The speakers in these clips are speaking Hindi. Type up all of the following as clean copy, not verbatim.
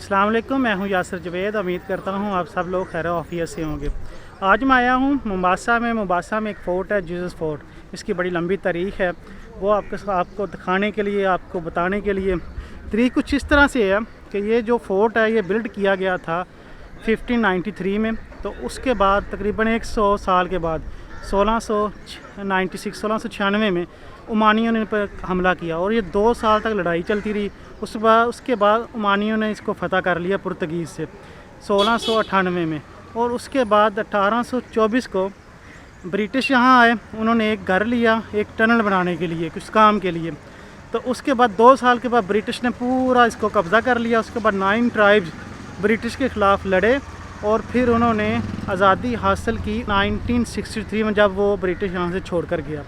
अस्सलाम वालेकुम, मैं हूं यासिर जवेद। उम्मीद करता हूं आप सब लोग खैर ऑफियत से होंगे। आज मैं आया हूं मोम्बासा में एक फ़ोर्ट है, जीसस फ़ोर्ट। इसकी बड़ी लंबी तारीख़ है, वो आपको दिखाने के लिए, आपको बताने के लिए। तारीख़ कुछ इस तरह से है कि ये जो फ़ोर्ट है ये बिल्ड किया गया था 1593 में। तो उसके बाद तकरीबन 100 साल के बाद 1696 में ओमानियों ने इन पर हमला किया और ये 2 साल तक लड़ाई चलती रही। उसके बाद ओमानियों ने इसको फ़तह कर लिया पुर्तगीज़ से 1698 में। और उसके बाद 1824 को ब्रिटिश यहाँ आए। उन्होंने एक घर लिया एक टनल बनाने के लिए, कुछ काम के लिए। तो उसके बाद 2 साल के बाद ब्रिटिश ने पूरा इसको कब्ज़ा कर लिया। उसके बाद 9 ट्राइब्स ब्रिटिश के ख़िलाफ़ लड़े और फिर उन्होंने आज़ादी हासिल की 1963 में, जब वो ब्रिटिश यहाँ से छोड़ कर गया।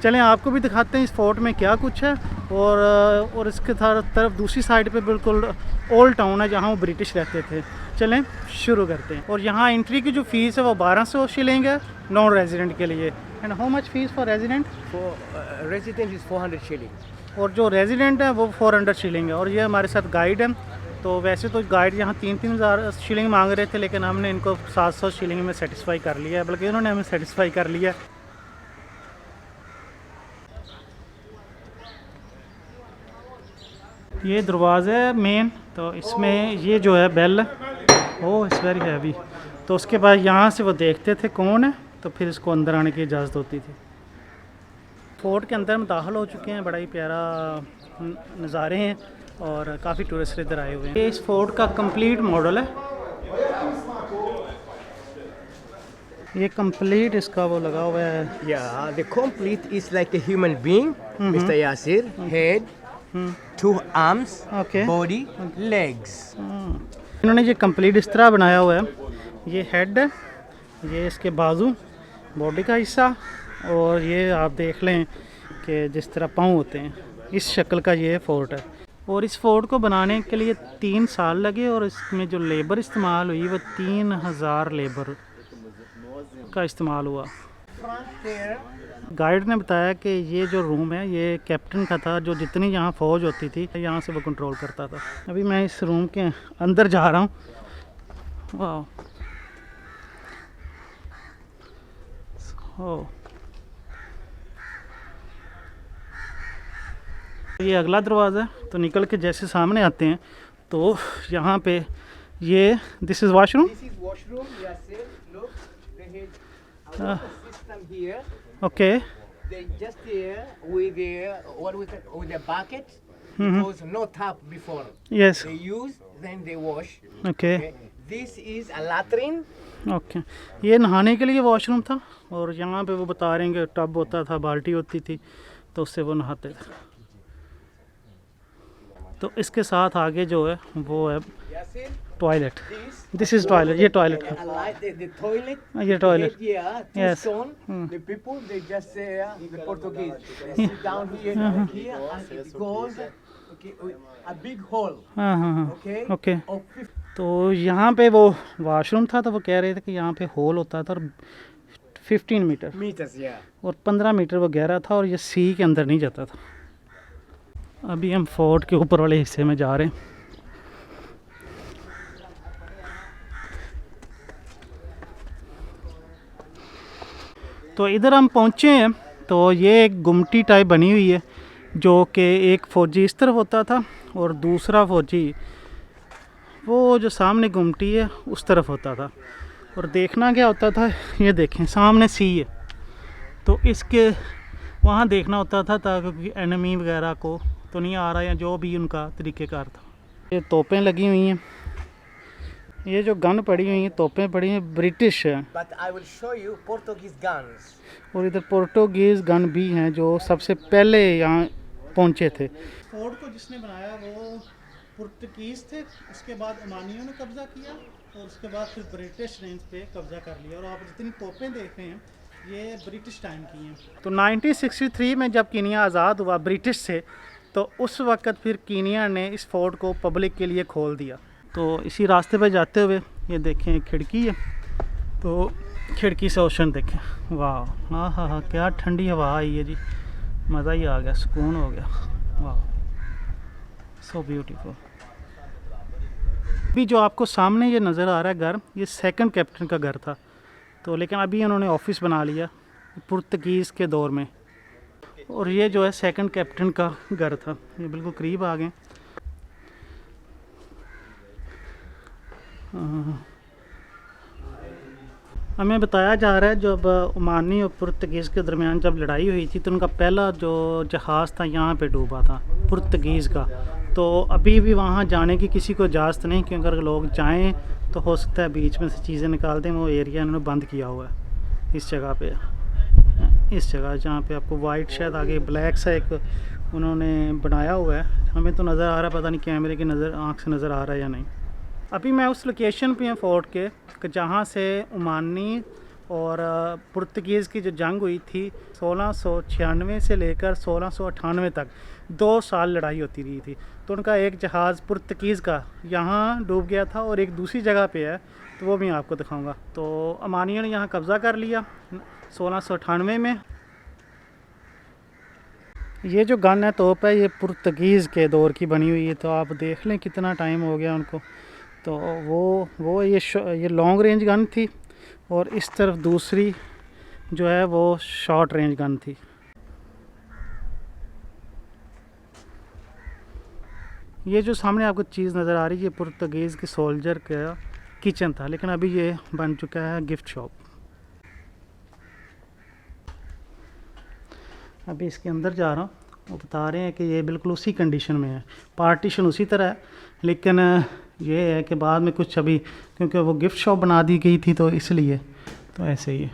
चलें आपको भी दिखाते हैं इस फ़ोर्ट में क्या कुछ है। और इसके तरफ दूसरी साइड पे बिल्कुल ओल्ड टाउन है जहाँ वो ब्रिटिश रहते थे। चलें शुरू करते हैं। और यहाँ एंट्री की जो फ़ीस है वो 1200 शिलिंग है नॉन रेजिडेंट के लिए। And how much fees for resident? Resident is 400 shilling और जो रेजिडेंट है वो 400 शिलिंग है। और ये हमारे साथ गाइड है। तो वैसे तो गाइड यहाँ 3,000 शिलिंग मांग रहे थे, लेकिन हमने इनको 700 शिलिंग में सेटिस्फाई कर लिया है, बल्कि इन्होंने हमें सेटिस्फाई कर लिया। ये दरवाज़ा है मेन। तो इसमें ये जो है bell, oh it's very heavy. तो उसके बाद यहाँ से वो देखते थे कौन है, तो फिर इसको अंदर आने की इजाज़त होती थी। फ़ोर्ट के अंदर हम दाखिल हो चुके हैं। बड़ा ही प्यारा नज़ारे हैं और काफ़ी टूरिस्ट इधर आए हुए हैं। ये इस फ़ोर्ट का कंप्लीट मॉडल है। ये कंप्लीट इसका वो लगा हुआ है। Yeah, the complete is like a human being, Mr. Yasir. Head, 2 arms, body, legs. इन्होंने ये कंप्लीट इस तरह बनाया हुआ है। ये हेड है, ये इसके बाजू, बॉडी का हिस्सा, और ये आप देख लें कि जिस तरह पाँव होते हैं, इस शक्ल का ये फ़ोर्ट है। और इस फ़ोर्ट को बनाने के लिए 3 साल लगे और इसमें जो लेबर इस्तेमाल हुई वो 3000 लेबर का इस्तेमाल हुआ। गाइड ने बताया कि ये जो रूम है ये कैप्टन का था, जो जितनी यहाँ फ़ौज होती थी यहाँ से वो कंट्रोल करता था। अभी मैं इस रूम के अंदर जा रहा हूँ। वाह, ये अगला दरवाज़ा है। तो निकल के जैसे सामने आते हैं तो यहाँ पे ये this is washroom. Okay, They just here with the bucket because no tap before. Yes, They use, then they wash. Okay This is a latrine. Okay. ये नहाने के लिए वॉशरूम था और यहाँ पे वो बता रहे हैं कि टब होता था, बाल्टी होती थी, तो उससे वो नहाते थे। तो इसके साथ आगे जो है वो है टॉयलेट। This is toilet. ये टॉयलेट है। The toilet. ये toilet. Yes. Stone. The people they just say the Portuguese. They sit down here, here, and it goes. Okay, a big hole. हाँ हाँ हाँ, Okay. ओके। Of 50. तो यहाँ पे वो वॉशरूम था, तो वो कह रहे थे कि यहाँ पे होल होता था और 15 मीटर Meters, yeah. और 15 मीटर वो गहरा था और ये सी के अंदर नहीं जाता था। अभी हम फोर्ट के ऊपर वाले हिस्से में जा रहे हैं। तो इधर हम पहुँचे हैं। तो ये एक गुमटी टाइप बनी हुई है, जो कि एक फ़ौजी इस तरफ होता था और दूसरा फ़ौजी वो जो सामने गुमटी है उस तरफ होता था। और देखना क्या होता था, ये देखें सामने सी है, तो इसके वहाँ देखना होता था ताकि एनिमी वगैरह को तो नहीं आ रहा, या जो भी उनका तरीक़ेकार था। ये तोपें लगी हुई हैं, ये जो गन पड़ी हुई हैं, तोपें पड़ी हैं, ब्रिटिश है। But I will show you Portuguese guns. और इधर पोर्टुगीज़ गन भी हैं जो सबसे पहले यहाँ पहुँचे थे। फोर्ट को जिसने बनाया वो पुर्तगीज़ थे, उसके बाद ओमानियों ने कब्ज़ा किया और उसके बाद फिर ब्रिटिश ने इस पर कब्ज़ा कर लिया। और आप जितनी तोपें देख रहे हैं ये ब्रिटिश टाइम की हैं। तो 1963 में जब कीनिया आज़ाद हुआ ब्रिटिश से, तो उस वक़्त फिर कीनिया ने इस फोर्ट को पब्लिक के लिए खोल दिया। तो इसी रास्ते पे जाते हुए ये देखें खिड़की है, तो खिड़की से ओशन देखें। वाह, हाँ हाँ हाँ, क्या ठंडी हवा आई है जी, मज़ा ही आ गया, सुकून हो गया। वाह, सो ब्यूटीफुल। अभी जो आपको सामने ये नज़र आ रहा है घर, ये सेकंड कैप्टन का घर था, तो लेकिन अभी उन्होंने ऑफिस बना लिया पुर्तगीज़ के दौर में। और ये जो है सेकंड कैप्टन का घर था। ये बिल्कुल करीब आ गए। हमें बताया जा रहा है जब ओमानी और पुर्तगीज़ के दरमियान जब लड़ाई हुई थी तो उनका पहला जो जहाज़ था यहाँ पे डूबा था, पुर्तगीज़ का। तो अभी भी वहाँ जाने की किसी को इजाज़त नहीं, क्योंकि अगर लोग जाएं तो हो सकता है बीच में से चीज़ें निकाल दें। वो एरिया इन्होंने बंद किया हुआ है इस जगह पे, इस जगह जहाँ पे आपको वाइट शायद आगे ब्लैक सा एक उन्होंने बनाया हुआ है। हमें तो नज़र आ रहा है, पता नहीं कैमरे की आँख से नज़र आ रहा है या नहीं। अभी मैं उस लोकेशन पे हूँ फोर्ट के जहाँ से ओमानी और पुर्तगीज़ की जो जंग हुई थी 1696 से लेकर 1698 तक 2 साल लड़ाई होती रही थी। तो उनका एक जहाज़ पुर्तगीज़ का यहाँ डूब गया था और एक दूसरी जगह पे है, तो वो भी आपको दिखाऊंगा। तो ओमानियों ने यहाँ कब्ज़ा कर लिया 1698 में। ये जो गन है तोप है, ये पुर्तगीज़ के दौर की बनी हुई है। तो आप देख लें कितना टाइम हो गया उनको। तो वो ये लॉन्ग रेंज गन थी और इस तरफ दूसरी जो है वो शॉर्ट रेंज गन थी। ये जो सामने आपको चीज़ नज़र आ रही है, ये पुर्तगीज़ के सोल्जर का किचन था, लेकिन अभी ये बन चुका है गिफ्ट शॉप। अभी इसके अंदर जा रहा हूँ, वो बता रहे हैं कि ये बिल्कुल उसी कंडीशन में है, पार्टीशन उसी तरह है, लेकिन ये है कि बाद में कुछ अभी क्योंकि वो गिफ्ट शॉप बना दी गई थी तो इसलिए तो ऐसे ही है।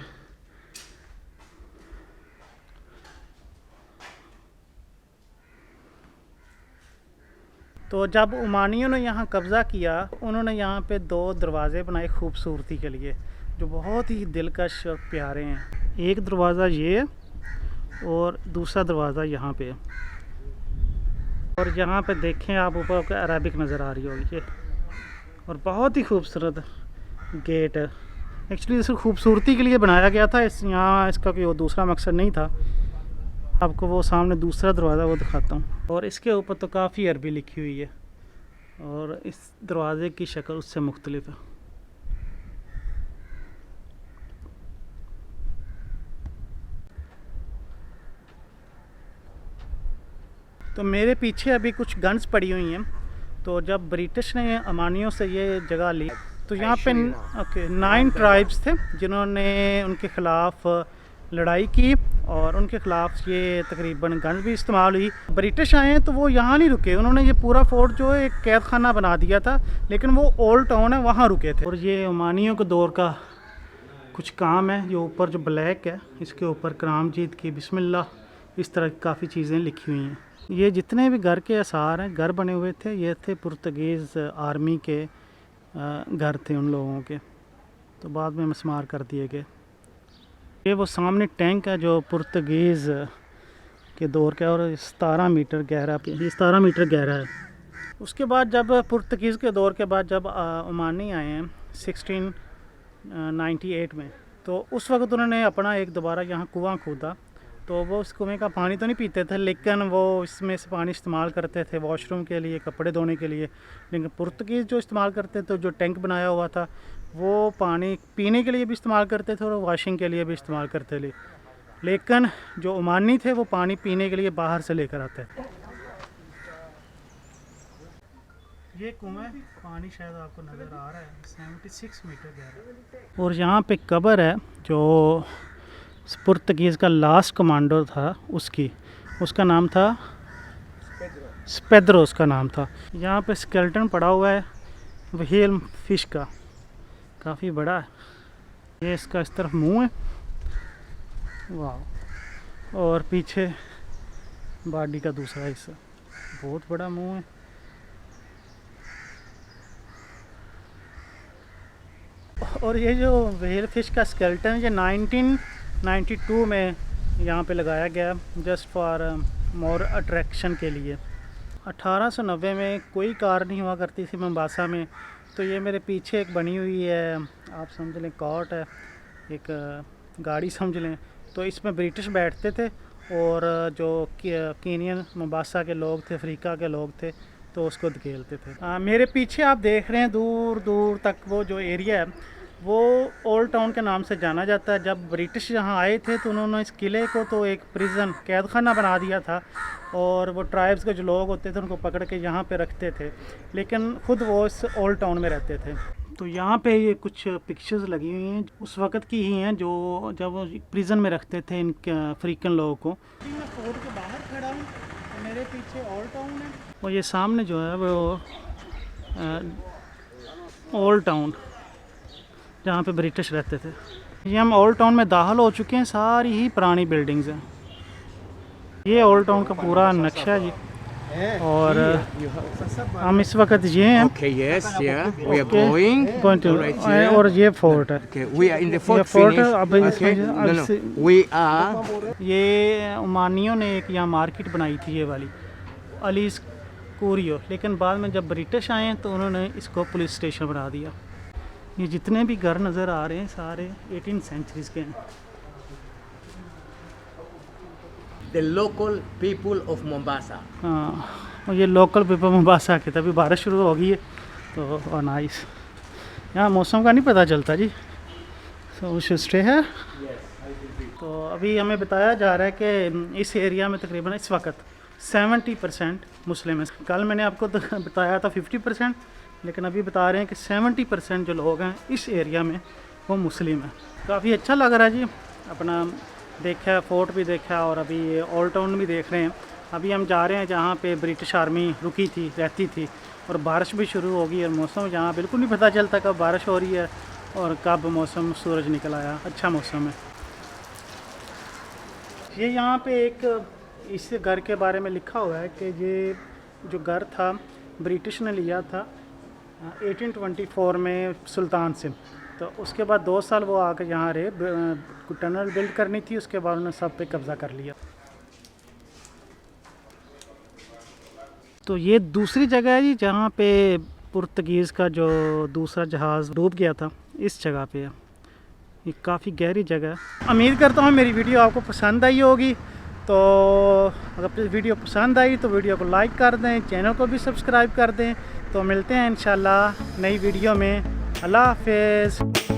तो जब ओमानियों ने यहाँ कब्ज़ा किया, उन्होंने यहाँ पे 2 दरवाज़े बनाए खूबसूरती के लिए, जो बहुत ही दिलकश और प्यारे हैं। एक दरवाज़ा ये है और दूसरा दरवाज़ा यहाँ पे है। और यहाँ पे देखें आप ऊपर आपको अरबिक नज़र आ रही होगी ये, और बहुत ही खूबसूरत गेट है। एक्चुअली इसको खूबसूरती के लिए बनाया गया था, यहाँ इसका कोई दूसरा मकसद नहीं था। आपको वो सामने दूसरा दरवाज़ा वो दिखाता हूँ, और इसके ऊपर तो काफ़ी अरबी लिखी हुई है और इस दरवाज़े की शक्ल उससे मुख्तलिफ है। तो मेरे पीछे अभी कुछ गन्स पड़ी हुई हैं। तो जब ब्रिटिश ने ओमानियों से ये जगह ली तो यहाँ पे 9 ट्राइब्स थे जिन्होंने उनके ख़िलाफ़ लड़ाई की, और उनके ख़िलाफ़ ये तकरीबन गन भी इस्तेमाल हुई। ब्रिटिश आए हैं तो वो यहाँ नहीं रुके, उन्होंने ये पूरा फोर्ट जो है एक कैद खाना बना दिया था, लेकिन वो ओल्ड टाउन है वहाँ रुके थे। और ये ओमानियों के दौर का कुछ काम है। जो ऊपर जो ब्लैक है इसके ऊपर करामजीत की बिस्मिल्लाह इस तरह की काफ़ी चीज़ें लिखी हुई हैं। ये जितने भी घर के आसार हैं, घर बने हुए थे, ये थे पुर्तगीज़ आर्मी के घर थे उन लोगों के, तो बाद में मस्मार कर दिए गए। ये वो सामने टैंक है जो पुर्तगीज़ के दौर का, और 17 मीटर गहरा, ये 17 मीटर गहरा है। उसके बाद जब पुर्तगीज़ के दौर के बाद जब ओमानी आए हैं 1698 में, तो उस वक्त उन्होंने अपना एक दोबारा यहाँ कुआं खोदा। तो वो उस कुएँ का पानी तो नहीं पीते थे, लेकिन वो इसमें से पानी इस्तेमाल करते थे वॉशरूम के लिए, कपड़े धोने के लिए। लेकिन पुर्तगीज़ जो इस्तेमाल करते थे, जो टैंक बनाया हुआ था, वो पानी पीने के लिए भी इस्तेमाल करते थे और वॉशिंग के लिए भी इस्तेमाल करते थे। लेकिन जो ओमानी थे वो पानी पीने के लिए बाहर से लेकर आते थे। ये कुआं पानी शायद आपको नज़र आ रहा है, 76 मीटर गहरा। और यहाँ पे कब्र है जो पुर्तगीज़ का लास्ट कमांडर था, उसका नाम था स्पेद्रो, उसका नाम था। यहाँ पे स्केलेटन पड़ा हुआ है व्हेल फिश का, काफ़ी बड़ा है। ये इसका इस तरफ मुंह है, वाह, और पीछे बॉडी का दूसरा हिस्सा, बहुत बड़ा मुंह है। और ये जो व्हेल फिश का स्केलेटन ये 1992 में यहाँ पे लगाया गया, जस्ट फॉर मोर अट्रैक्शन के लिए। 1890 में कोई कार नहीं हुआ करती थी मोम्बासा में, तो ये मेरे पीछे एक बनी हुई है, आप समझ लें कॉट है, एक गाड़ी समझ लें। तो इसमें ब्रिटिश बैठते थे और जो कीनियन मोम्बासा के लोग थे, अफ्रीका के लोग थे, तो उसको धकेलते थे। मेरे पीछे आप देख रहे हैं दूर दूर तक वो जो एरिया है वो ओल्ड टाउन के नाम से जाना जाता है। जब ब्रिटिश यहाँ आए थे तो उन्होंने इस किले को तो एक प्रिजन कैद खाना बना दिया था और वो ट्राइब्स के जो लोग होते थे उनको पकड़ के यहाँ पे रखते थे, लेकिन ख़ुद वो इस ओल्ड टाउन में रहते थे। तो यहाँ पे ये कुछ पिक्चर्स लगी हुई हैं उस वक़्त की ही हैं जो जब वो प्रिजन में रखते थे इन अफ्रीकन लोगों को। मैं फोर्ट के बाहर खड़ा हूँ, मेरे पीछे ओल्ड टाउन है और ये सामने जो है वो ओल्ड टाउन जहाँ पे ब्रिटिश रहते थे। ये हम ओल्ड टाउन में दाखिल हो चुके हैं, सारी ही पुरानी बिल्डिंग्स हैं। ये ओल्ड टाउन का पूरा नक्शा है जी, और हम इस वक्त ये हैं। Okay, yes, yeah. We are going. Right here. और ये फोर्ट है। Okay, we are in the fort fort finish. अब Okay. No. We are. ये ओमानियों ने एक यहाँ मार्केट बनाई थी ये वाली अलीस कोरियो, लेकिन बाद में जब ब्रिटिश आए तो उन्होंने इसको पुलिस स्टेशन बना दिया। ये जितने भी घर नज़र आ रहे हैं सारे 18th सेंचुरीज के हैं। The local people of Mombasa. हाँ, और ये लोकल पीपल मोम्बासा के थे। अभी बारिश शुरू हो गई है तो नाइस। यहाँ मौसम का नहीं पता चलता जी, सो वी शुड स्टे है। तो अभी हमें बताया जा रहा है कि इस एरिया में तकरीबन इस वक्त 70% मुस्लिम है। कल मैंने आपको बताया था 50%, लेकिन अभी बता रहे हैं कि 70% जो लोग हैं इस एरिया में वो मुस्लिम हैं। काफ़ी अच्छा लग रहा है जी, अपना देखा फोर्ट भी देखा और अभी ये ओल्ड टाउन भी देख रहे हैं। अभी हम जा रहे हैं जहाँ पे ब्रिटिश आर्मी रुकी थी, रहती थी, और बारिश भी शुरू हो गई और मौसम जहाँ बिल्कुल नहीं पता चलता कब बारिश हो रही है और कब मौसम सूरज निकल आया। अच्छा मौसम है। ये यहाँ पे एक इस घर के बारे में लिखा हुआ है कि ये जो घर था ब्रिटिश ने लिया था 1824 में सुल्तान से। तो उसके बाद 2 साल वो आकर यहाँ रहे, टनल बिल्ड करनी थी, उसके बाद उन्होंने सब पे कब्ज़ा कर लिया। तो ये दूसरी जगह है जी जहाँ पे पुर्तगीज़ का जो दूसरा जहाज़ डूब गया था, इस जगह पे है। ये काफ़ी गहरी जगह है। उम्मीद करता हूँ मेरी वीडियो आपको पसंद आई होगी। तो अगर वीडियो पसंद आई तो वीडियो को लाइक कर दें, चैनल को भी सब्सक्राइब कर दें। तो मिलते हैं इंशाल्लाह नई वीडियो में। अल्लाह हाफ़िज़।